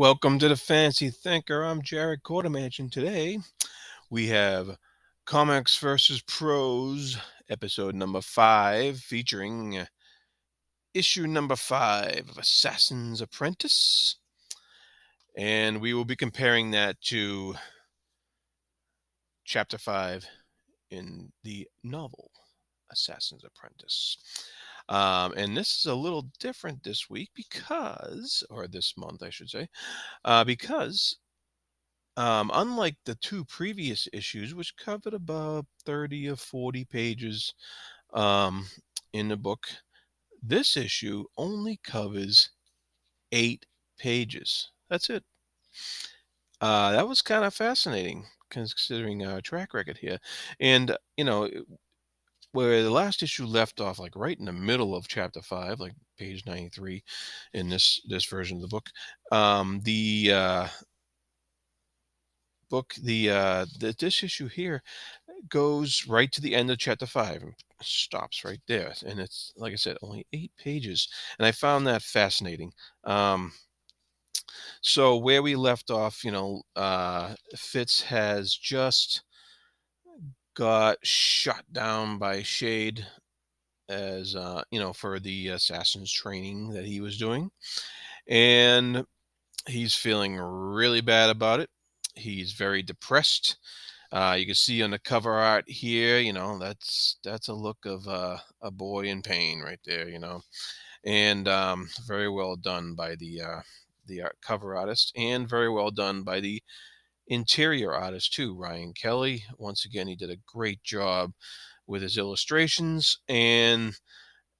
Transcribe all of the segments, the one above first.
Welcome to the Fancy Thinker. I'm Jared Quartermatch, and today we have Comics versus Prose, episode number 5, featuring issue number 5 of Assassin's Apprentice. And we will be comparing that to chapter 5 in the novel Assassin's Apprentice. And this is a little different this week or this month, I should say, because unlike the two previous issues, which covered about 30 or 40 pages um, in the book, this issue only covers 8 pages. That's it. That was kind of fascinating considering our track record here. And, where the last issue left off, like right in the middle of chapter 5, like page 93 in this version of the book, the this issue here goes right to the end of chapter 5 and stops right there. And it's, like I said, only 8 pages. And I found that fascinating. So where we left off, Fitz has just got shot down by Shade as, for the assassin's training that he was doing. And he's feeling really bad about it. He's very depressed. You can see on the cover art here, that's a look of a boy in pain right there, and very well done by the art cover artist, and very well done by the interior artist too, Ryan Kelly. Once again, he did a great job with his illustrations and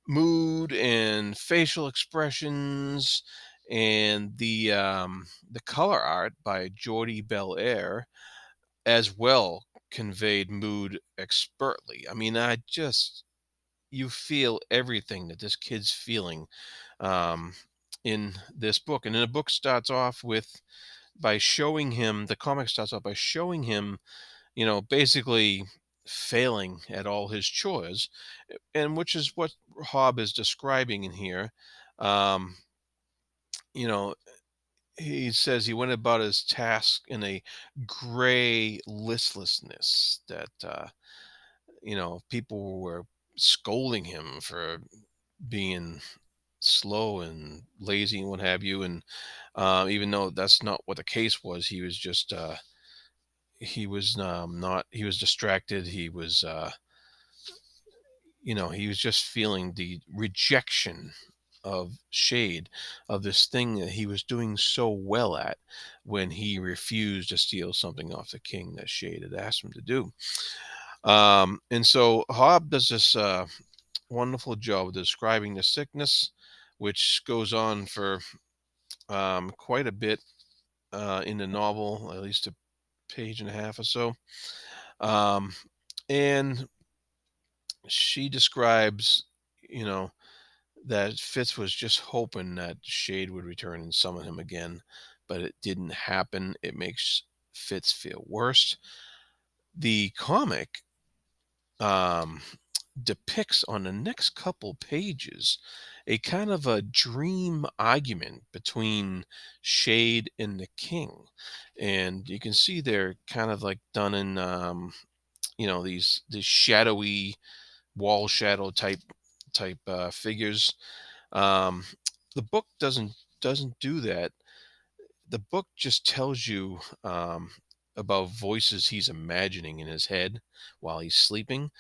mood and facial expressions, and the color art by Jordi Belair as well conveyed mood expertly. I mean, you feel everything that this kid's feeling um, in this book. And then the book starts off by showing him, the comic starts off by showing him, basically failing at all his chores, and which is what Hobb is describing in here. Um, you know, he says he went about his task in a gray listlessness that people were scolding him for being slow and lazy and what have you. And even though that's not what the case was, he was just he was not he was distracted. He was just feeling the rejection of Shade, of this thing that he was doing so well at, when he refused to steal something off the king that Shade had asked him to do. And so Hobb does this wonderful job of describing the sickness, which goes on for quite a bit in the novel, at least a page and a half or so. And she describes, you know, that Fitz was just hoping that Shade would return and summon him again, but it didn't happen. It makes Fitz feel worse. The comic um, depicts on the next couple pages a kind of a dream argument between Shade and the king. And you can see they're kind of like done in, these shadowy wall shadow type figures. Um, the book doesn't do that. The book just tells you about voices he's imagining in his head while he's sleeping,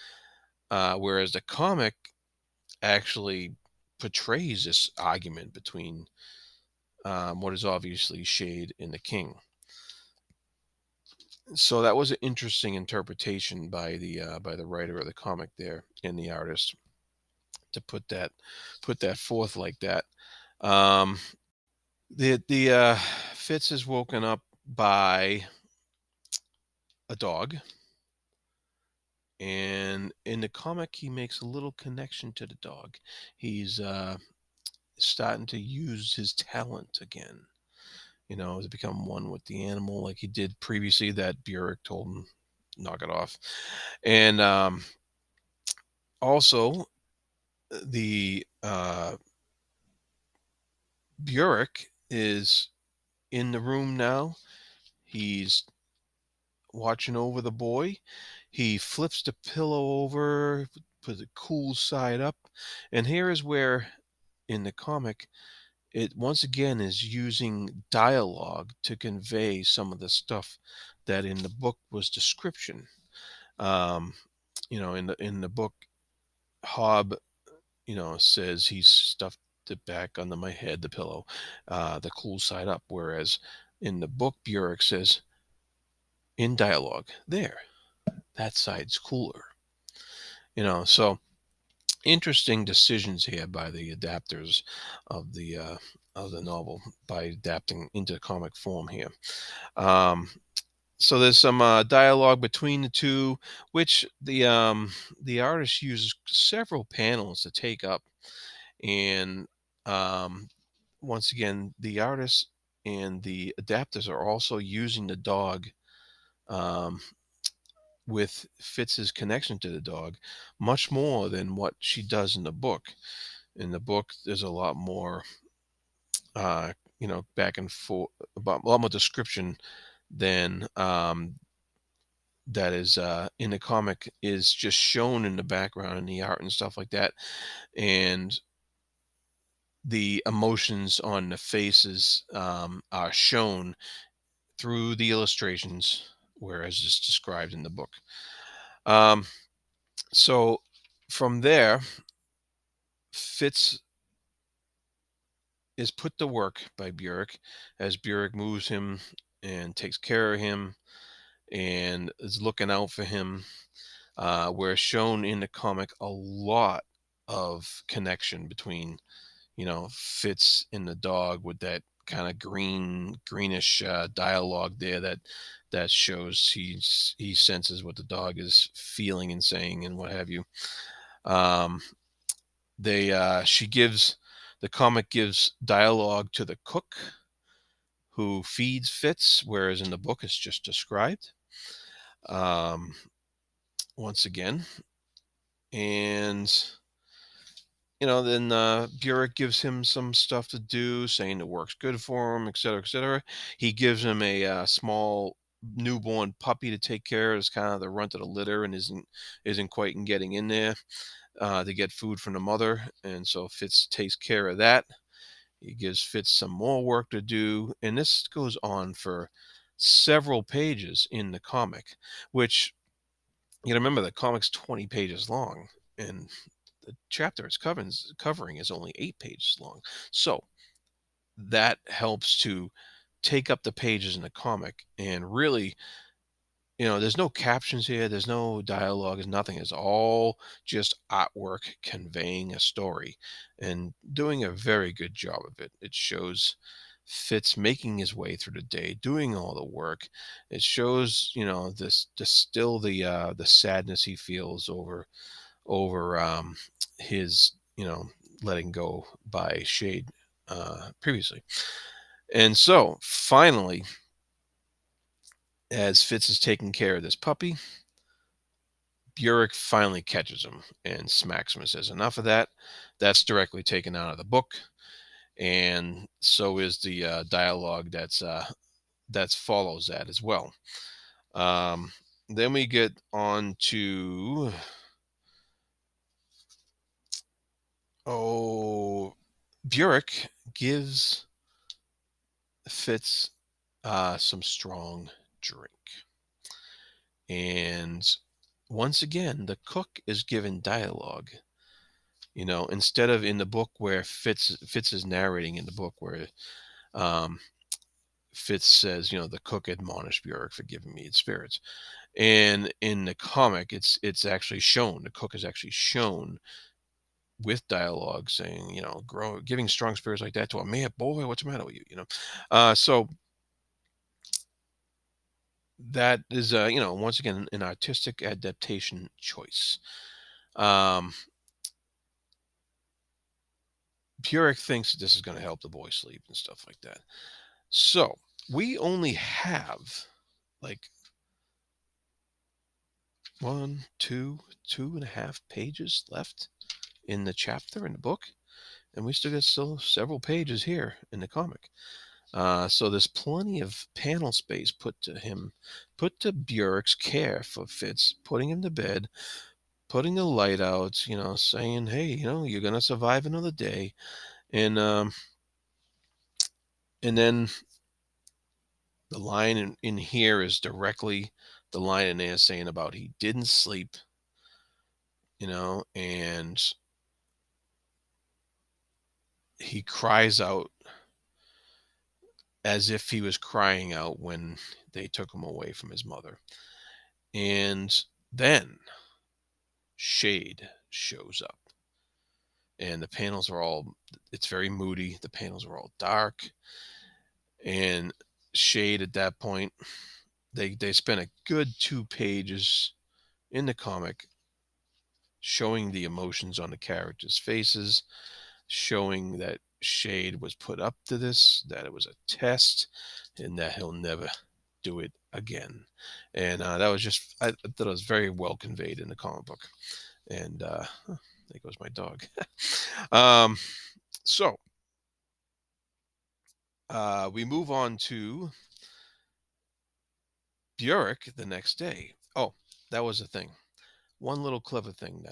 whereas the comic actually portrays this argument between what is obviously Shade and the king. So that was an interesting interpretation by the writer of the comic there, and the artist, to put that forth like that. Um, the Fitz is woken up by a dog, and in the comic he makes a little connection to the dog. He's starting to use his talent again, to become one with the animal, like he did previously, that Burek told him, knock it off. And also, the Burek is in the room now. He's watching over the boy. He flips the pillow over, puts the cool side up. And here is where, in the comic, it once again is using dialogue to convey some of the stuff that in the book was description. Um, in the book, Hob, says he's stuffed it back under my head, the pillow, the cool side up. Whereas in the book, Burek says in dialogue, there, that side's cooler. So interesting decisions here by the adapters of the novel by adapting into comic form here. Um, so there's some dialogue between the two, which the artist uses several panels to take up, and um, once again, the artist and the adapters are also using the dog, um, with Fitz's connection to the dog much more than what she does in the book. In the book, there's a lot more, back and forth, about a lot more description than that is in the comic is just shown in the background and the art and stuff like that, and the emotions on the faces are shown through the illustrations, whereas it's described in the book. Um, so from there, Fitz is put to work by Burek as Burek moves him and takes care of him and is looking out for him. Where shown in the comic a lot of connection between, Fitz and the dog with that kind of greenish dialogue there that shows he senses what the dog is feeling and saying and what have you. Um, they she gives The comic gives dialogue to the cook who feeds Fitz, whereas in the book it's just described. Um, Once again, and then Burek gives him some stuff to do, saying the work's good for him, et cetera, et cetera. He gives him a small newborn puppy to take care of. It's kind of the runt of the litter and isn't quite in getting in there to get food from the mother, and so Fitz takes care of that. He gives Fitz some more work to do, and this goes on for several pages in the comic, which remember the comic's 20 pages long, and the chapter it's covering is only 8 pages long. So that helps to take up the pages in the comic and really, there's no captions here, there's no dialogue, there's nothing. It's all just artwork conveying a story and doing a very good job of it. It shows Fitz making his way through the day, doing all the work. It shows, this still the sadness he feels over his letting go by Shade previously. And so finally, as Fitz is taking care of this puppy, Burek finally catches him and smacks him and says, enough of that. That's directly taken out of the book, and so is the dialogue that's follows that as well. um, then we get on to Burek gives Fitz some strong drink. And once again, the cook is given dialogue. Instead of in the book where Fitz is narrating in the book where um, Fitz says, the cook admonished Bjork for giving me its spirits. And in the comic, it's actually shown. The cook is actually shown with dialogue saying, giving strong spirits like that to a man, boy, what's the matter with you? So that is once again an artistic adaptation choice. um Purick thinks that this is going to help the boy sleep and stuff like that. So we only have like one, two and a half pages left in the chapter in the book, and we still got several pages here in the comic. So there's plenty of panel space put to Bjork's care for Fitz, putting him to bed, putting the light out, saying, "Hey, you're gonna survive another day," and then the line in here is directly the line in there saying about he didn't sleep, and he cries out as if he was crying out when they took him away from his mother. And then Shade shows up, and the panels are all, it's very moody. The panels are all dark. And Shade at that point, they spent a good 2 pages in the comic showing the emotions on the characters' faces, showing that Shade was put up to this, that it was a test, and that he'll never do it again. And that was just, I thought it was very well conveyed in the comic book. And there goes my dog. um, so we move on to Bjork the next day. Oh, that was the thing. One little clever thing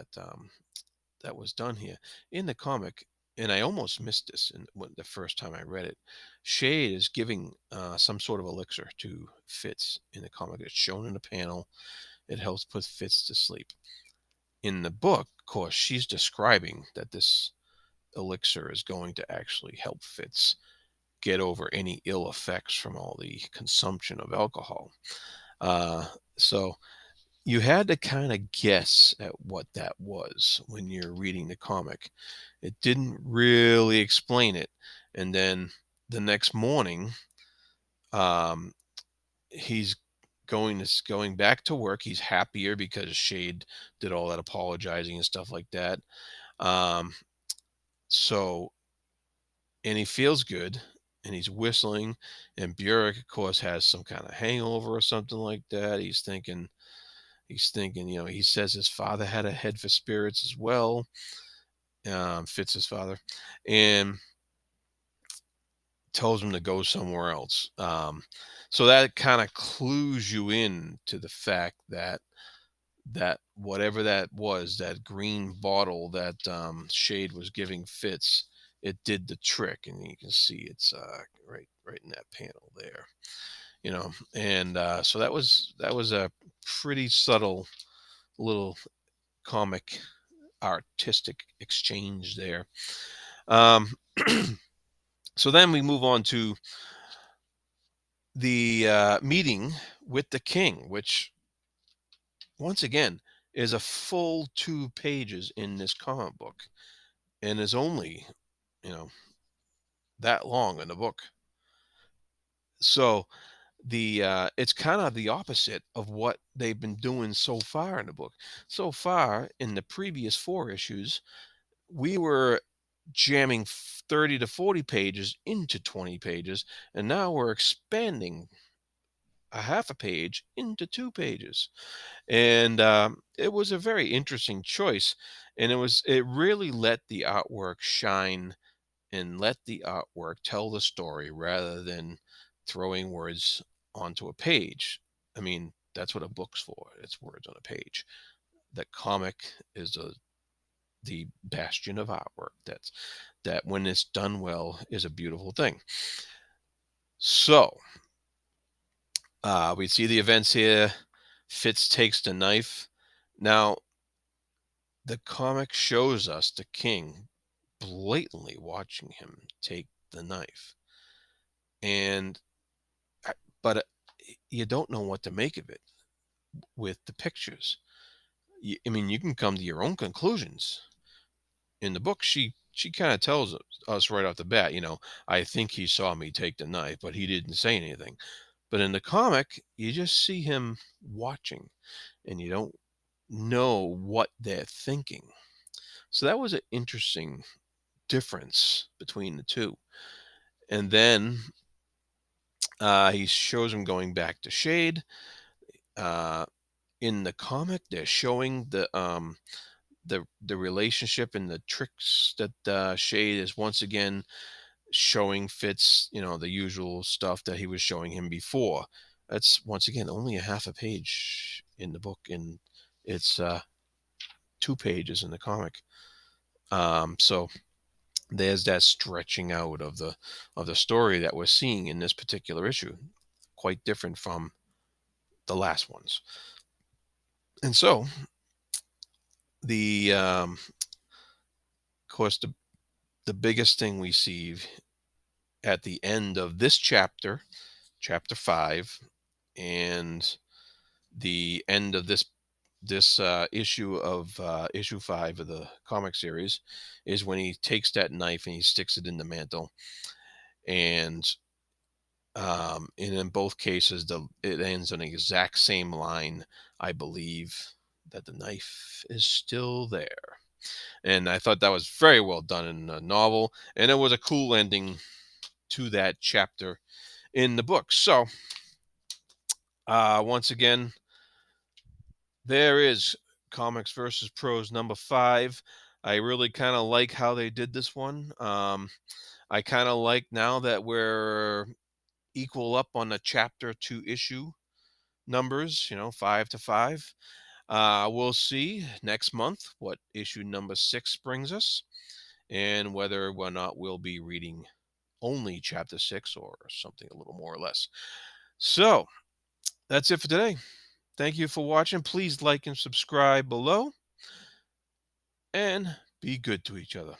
that was done here in the comic, and I almost missed this the first time I read it. Shade is giving some sort of elixir to Fitz in the comic. It's shown in a panel. It helps put Fitz to sleep. In the book, of course, she's describing that this elixir is going to actually help Fitz get over any ill effects from all the consumption of alcohol. So you had to kind of guess at what that was when you're reading the comic. It didn't really explain it. And then the next morning, um, he's going back to work. He's happier because Shade did all that apologizing and stuff like that. Um, so and he feels good, and he's whistling. And Burek, of course, has some kind of hangover or something like that. He's thinking, he says his father had a head for spirits as well. Fitz's father, and tells him to go somewhere else. So that kind of clues you in to the fact that whatever that was, that green bottle that Shade was giving Fitz, it did the trick, and you can see it's right in that panel there. And so that was a pretty subtle little comic artistic exchange there. Um, so then we move on to the meeting with the king, which once again is a full 2 pages in this comic book, and is only you know that long in the book. So the it's kind of the opposite of what they've been doing so far in the book. So far in the previous 4 issues, we were jamming 30 to 40 pages into 20 pages, and now we're expanding a half a page into 2 pages. And it was a very interesting choice, and it really let the artwork shine and let the artwork tell the story rather than throwing words onto a page. I mean, that's what a book's for. It's words on a page. The comic is the bastion of artwork. That when it's done well is a beautiful thing. So we see the events here. Fitz takes the knife. Now the comic shows us the king blatantly watching him take the knife, and but you don't know what to make of it with the pictures. I mean, you can come to your own conclusions. In the book, she kind of tells us right off the bat, I think he saw me take the knife, but he didn't say anything. But in the comic, you just see him watching, and you don't know what they're thinking. So that was an interesting difference between the two. And then he shows him going back to Shade. Uh, in the comic, they're showing the relationship and the tricks that Shade is once again showing Fitz, the usual stuff that he was showing him before. That's once again only a half a page in the book, and it's 2 pages in the comic. So there's that stretching out of the story that we're seeing in this particular issue, quite different from the last ones. And so the of course the biggest thing we see at the end of this chapter, chapter 5, and the end of this issue of issue 5 of the comic series, is when he takes that knife and he sticks it in the mantle. And in both cases, it ends on the exact same line, I believe, that the knife is still there. And I thought that was very well done in the novel, and it was a cool ending to that chapter in the book. So once again, there is Comics versus Prose number 5. I really kind of like how they did this one. I kind of like now that we're equal up on the chapter to issue numbers, 5 to 5. We'll see next month what issue number 6 brings us, and whether or not we'll be reading only chapter 6 or something a little more or less. So that's it for today. Thank you for watching. Please like and subscribe below, and be good to each other.